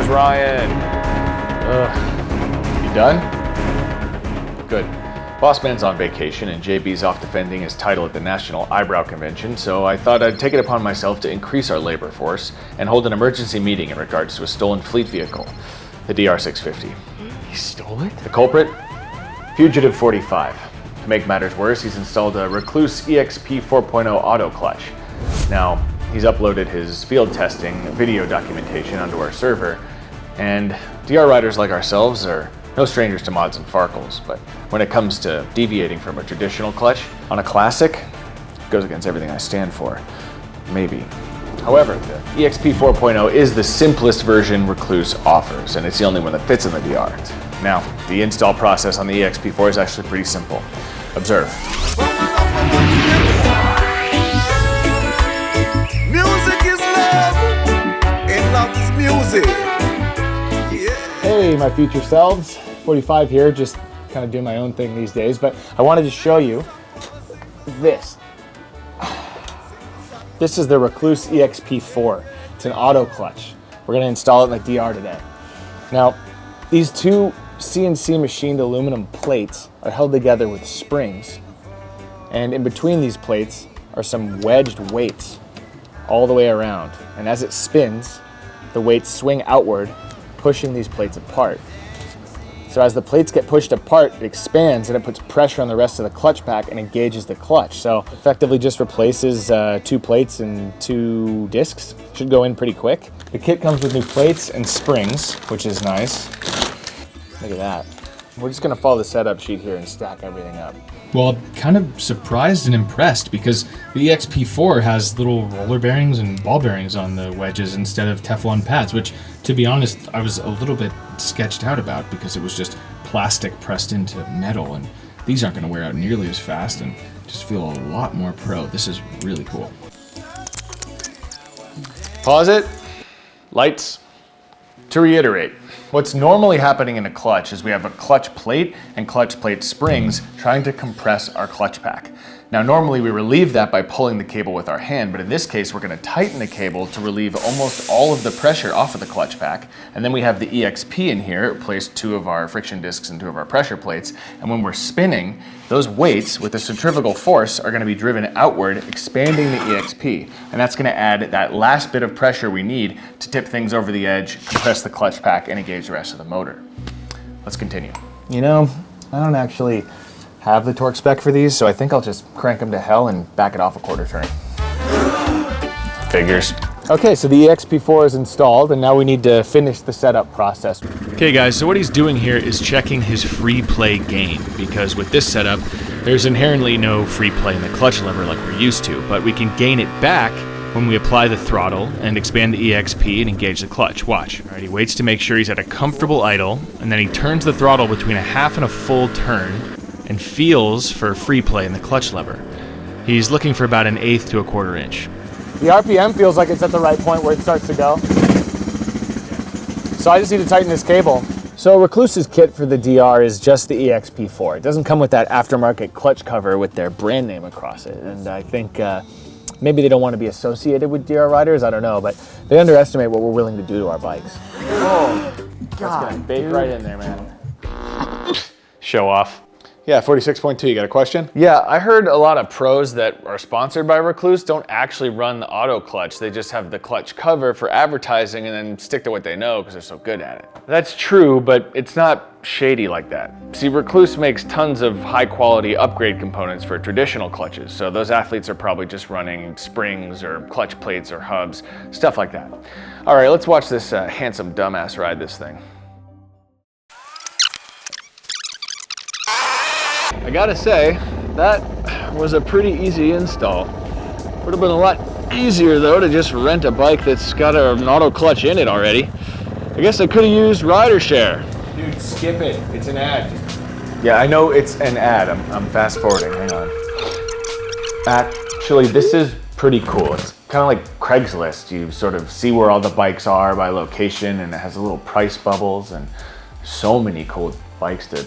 Where's Ryan? Ugh. You done? Good. Boss man's on vacation and JB's off defending his title at the National Eyebrow Convention, so I thought I'd take it upon myself to increase our labor force and hold an emergency meeting in regards to a stolen fleet vehicle, the DR650. He stole it? The culprit? Fugitive 45. To make matters worse, he's installed a Rekluse EXP 4.0 auto clutch. Now, he's uploaded his field testing video documentation onto our server, and DR riders like ourselves are no strangers to mods and farkles, but when it comes to deviating from a traditional clutch on a classic, it goes against everything I stand for. Maybe. However, the EXP 4.0 is the simplest version Rekluse offers, and it's the only one that fits in the DR. Now, the install process on the EXP4 is actually pretty simple. Observe. Music is love, and love is music. Yeah. Hey, my future selves. 45 here, just kind of doing my own thing these days, but I wanted to show you this. This is the Rekluse EXP4. It's an auto clutch. We're gonna install it in the DR today. Now, these two CNC machined aluminum plates are held together with springs, and in between these plates are some wedged weights all the way around. And as it spins, the weights swing outward, pushing these plates apart. So as the plates get pushed apart, it expands and it puts pressure on the rest of the clutch pack and engages the clutch. So effectively just replaces 2 plates and 2 discs. Should go in pretty quick. The kit comes with new plates and springs, which is nice. Look at that. We're just gonna follow the setup sheet here and stack everything up. Well, I'm kind of surprised and impressed because the EXP4 has little roller bearings and ball bearings on the wedges instead of Teflon pads, which, to be honest, I was a little bit sketched out about because it was just plastic pressed into metal, and these aren't going to wear out nearly as fast and just feel a lot more pro. This is really cool. Pause it. Lights. To reiterate, what's normally happening in a clutch is we have a clutch plate and clutch plate springs trying to compress our clutch pack. Now normally we relieve that by pulling the cable with our hand, but in this case we're going to tighten the cable to relieve almost all of the pressure off of the clutch pack, and then we have the EXP in here. It placed 2 of our friction discs and 2 of our pressure plates, and when we're spinning, those weights with the centrifugal force are going to be driven outward, expanding the EXP, and that's going to add that last bit of pressure we need to tip things over the edge, compress the clutch pack, and engage the rest of the motor. Let's continue. You know, I don't actually have the torque spec for these, so I think I'll just crank them to hell and back it off a quarter turn. Figures. Okay, so the EXP4 is installed, and now we need to finish the setup process. Okay guys, so what he's doing here is checking his free play game, because with this setup, there's inherently no free play in the clutch lever like we're used to, but we can gain it back when we apply the throttle and expand the EXP and engage the clutch. Watch. All right, he waits to make sure he's at a comfortable idle, and then he turns the throttle between a half and a full turn and feels for free play in the clutch lever. He's looking for about 1/8 to 1/4 inch. The RPM feels like it's at the right point where it starts to go. So I just need to tighten this cable. So Rekluse's kit for the DR is just the EXP4. It doesn't come with that aftermarket clutch cover with their brand name across it. And I think maybe they don't want to be associated with DR riders, I don't know, but they underestimate what we're willing to do to our bikes. Oh, That's gonna bake right in there, man. show off. Yeah, 46.2, you got a question? Yeah, I heard a lot of pros that are sponsored by Rekluse don't actually run the auto clutch. They just have the clutch cover for advertising and then stick to what they know because they're so good at it. That's true, but it's not shady like that. See, Rekluse makes tons of high quality upgrade components for traditional clutches, so those athletes are probably just running springs or clutch plates or hubs, stuff like that. All right, let's watch this handsome dumbass ride this thing. I gotta say, that was a pretty easy install. Would have been a lot easier though to just rent a bike that's got an auto clutch in it already. I guess I could have used RiderShare. Dude, skip it. It's an ad. Yeah, I know it's an ad. I'm fast forwarding, hang on. Actually, this is pretty cool. It's kind of like Craigslist. You sort of see where all the bikes are by location, and it has a little price bubbles and so many cool bikes to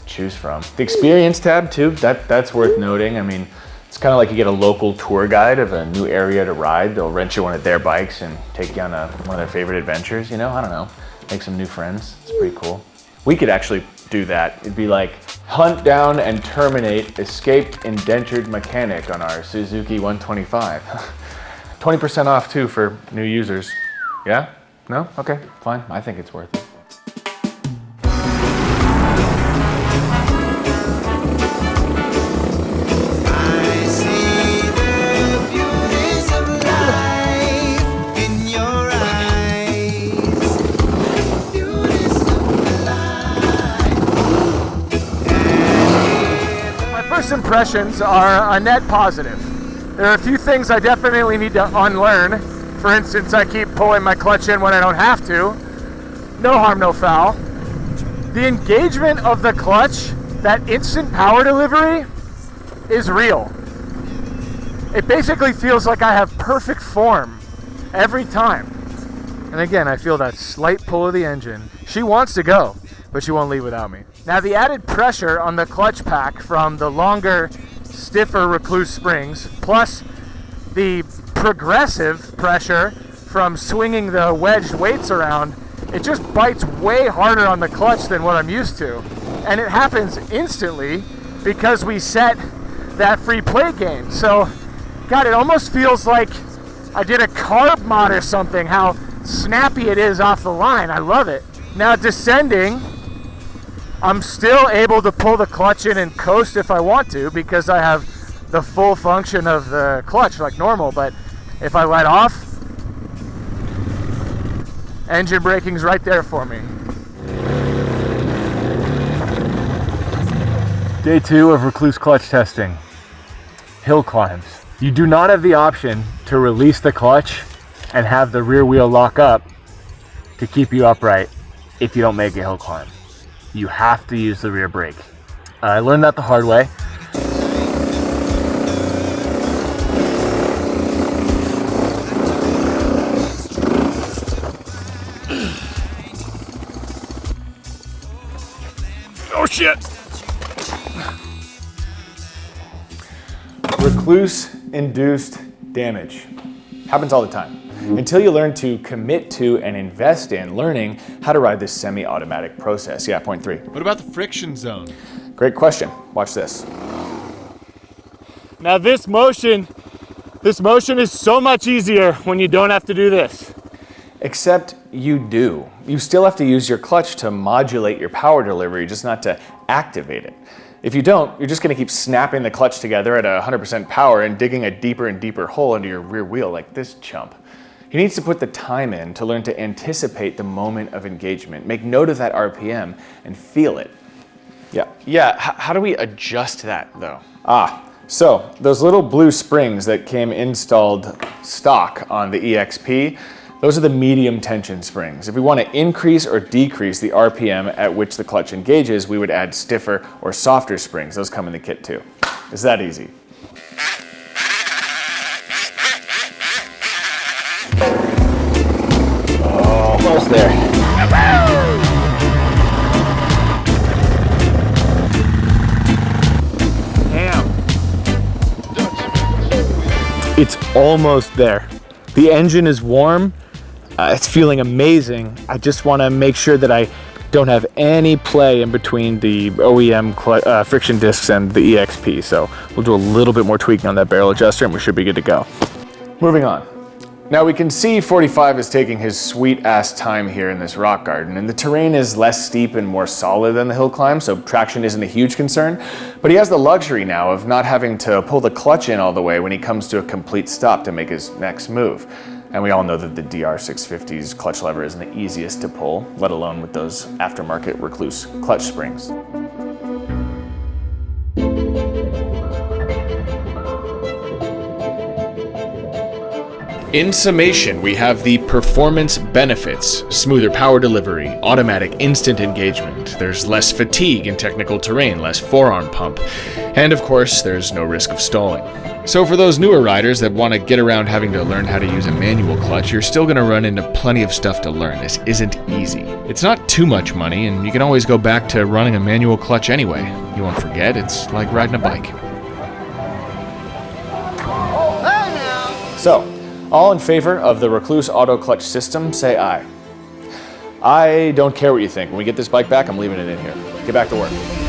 choose from. The experience tab too, that's worth noting. I mean, It's kind of like you get a local tour guide of a new area to ride. They'll rent you one of their bikes and take you on one of their favorite adventures, you know? I don't know, make some new friends. It's pretty cool. We could actually do that. It'd be like hunt down and terminate escaped indentured mechanic on our Suzuki 125. 20% off too for new users. Yeah? No? Okay, fine. I think it's worth it. First impressions are a net positive. There are a few things I definitely need to unlearn. For instance, I keep pulling my clutch in when I don't have to. No harm, no foul. The engagement of the clutch, that instant power delivery, is real. It basically feels like I have perfect form every time. And again, I feel that slight pull of the engine. She wants to go, but she won't leave without me. Now, the added pressure on the clutch pack from the longer, stiffer Recluse springs, plus the progressive pressure from swinging the wedged weights around, it just bites way harder on the clutch than what I'm used to. And it happens instantly because we set that free play game. So, God, it almost feels like I did a carb mod or something, how snappy it is off the line. I love it. Now, descending, I'm still able to pull the clutch in and coast if I want to because I have the full function of the clutch like normal, but if I let off, engine braking's right there for me. Day 2 of Recluse clutch testing. Hill climbs. You do not have the option to release the clutch and have the rear wheel lock up to keep you upright if you don't make a hill climb. You have to use the rear brake. I learned that the hard way. Oh shit! Recluse-induced damage. Happens all the time. Until you learn to commit to and invest in learning how to ride this semi-automatic process. Yeah, point 3. What about the friction zone? Great question. Watch this. Now this motion is so much easier when you don't have to do this. Except you do. You still have to use your clutch to modulate your power delivery, just not to activate it. If you don't, you're just going to keep snapping the clutch together at 100% power and digging a deeper and deeper hole into your rear wheel like this chump. He needs to put the time in to learn to anticipate the moment of engagement, make note of that RPM, and feel it. Yeah, how do we adjust that though? So those little blue springs that came installed stock on the EXP, those are the medium tension springs. If we want to increase or decrease the RPM at which the clutch engages, we would add stiffer or softer springs. Those come in the kit too. It's that easy. Almost there. Damn. It's almost there. The engine is warm. It's feeling amazing. I just want to make sure that I don't have any play in between the OEM friction discs and the EXP. So we'll do a little bit more tweaking on that barrel adjuster and we should be good to go. Moving on. Now we can see 45 is taking his sweet ass time here in this rock garden, and the terrain is less steep and more solid than the hill climb, so traction isn't a huge concern. But he has the luxury now of not having to pull the clutch in all the way when he comes to a complete stop to make his next move. And we all know that the DR650's clutch lever isn't the easiest to pull, let alone with those aftermarket Recluse clutch springs. In summation, we have the performance benefits: smoother power delivery, automatic instant engagement, there's less fatigue in technical terrain, less forearm pump, and of course, there's no risk of stalling. So for those newer riders that want to get around having to learn how to use a manual clutch, you're still going to run into plenty of stuff to learn. This isn't easy. It's not too much money, and you can always go back to running a manual clutch anyway. You won't forget, it's like riding a bike. So, all in favor of the Rekluse auto clutch system, say aye. I don't care what you think. When we get this bike back, I'm leaving it in here. Get back to work.